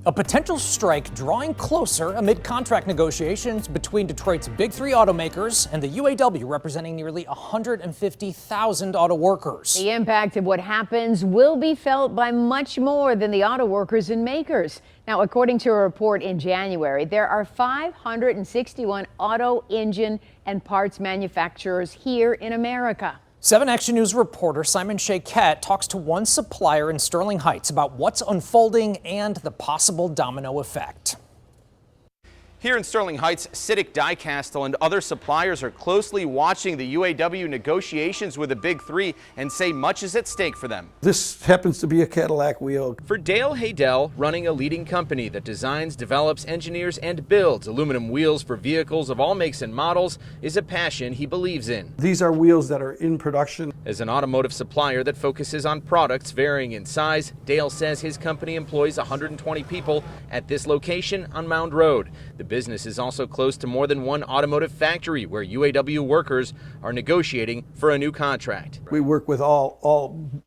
A potential strike drawing closer amid contract negotiations between Detroit's big three automakers and the UAW, representing nearly 150,000 auto workers. The impact of what happens will be felt by much more than the auto workers and makers. Now, according to a report in January, there are 561 auto, engine, and parts manufacturers here in America. 7 Action News reporter Simon Shayket talks to one supplier in Sterling Heights about what's unfolding and the possible domino effect. Here in Sterling Heights, Citic Diecastle and other suppliers are closely watching the UAW negotiations with the big three and say much is at stake for them. This happens to be a Cadillac wheel. For Dale Haydell, running a leading company that designs, develops, engineers, and builds aluminum wheels for vehicles of all makes and models is a passion he believes in. These are wheels that are in production. As an automotive supplier that focuses on products varying in size, Dale says his company employs 120 people at this location on Mound Road. The business is also close to more than one automotive factory where UAW workers are negotiating for a new contract. We work with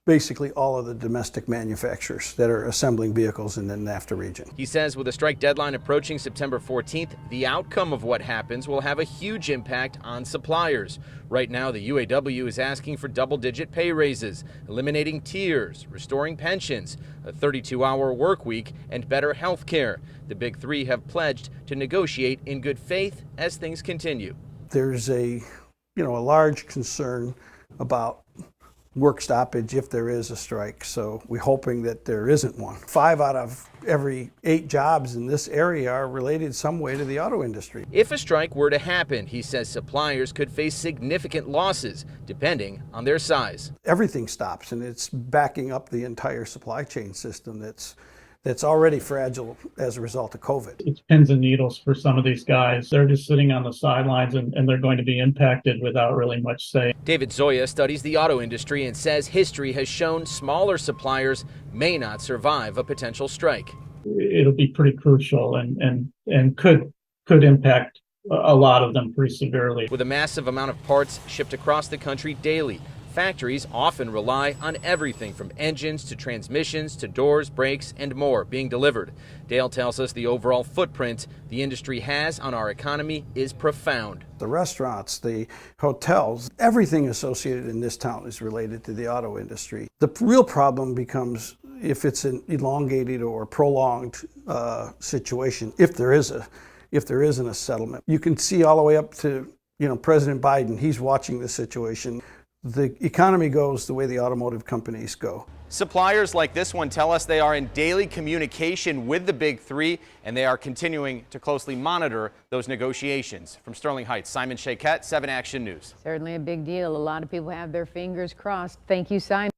basically all of the domestic manufacturers that are assembling vehicles in the NAFTA region. He says with a strike deadline approaching September 14th, the outcome of what happens will have a huge impact on suppliers. Right now, the UAW is asking for double-digit pay raises, eliminating tiers, restoring pensions, a 32-hour work week, and better health care. The big three have pledged to negotiate in good faith as things continue. There's a large concern about work stoppage if there is a strike, so we're hoping that there isn't one. 5 out of every 8 jobs in this area are related some way to the auto industry. If a strike were to happen, he says suppliers could face significant losses depending on their size. Everything stops, and it's backing up the entire supply chain system that's already fragile as a result of COVID. It's pins and needles for some of these guys. They're just sitting on the sidelines and they're going to be impacted without really much say. David Zoya studies the auto industry and says history has shown smaller suppliers may not survive a potential strike. It'll be pretty crucial and could impact a lot of them pretty severely. With a massive amount of parts shipped across the country daily, factories often rely on everything from engines to transmissions to doors, brakes, and more being delivered. Dale tells us the overall footprint the industry has on our economy is profound. The restaurants, the hotels, everything associated in this town is related to the auto industry. The real problem becomes if it's an elongated or prolonged situation, if there isn't a settlement. You can see all the way up to President Biden. He's watching the situation. The economy goes the way the automotive companies go. Suppliers like this one tell us they are in daily communication with the big three, and they are continuing to closely monitor those negotiations. From Sterling Heights, Simon Shayket, 7 Action News. Certainly a big deal. A lot of people have their fingers crossed. Thank you, Simon.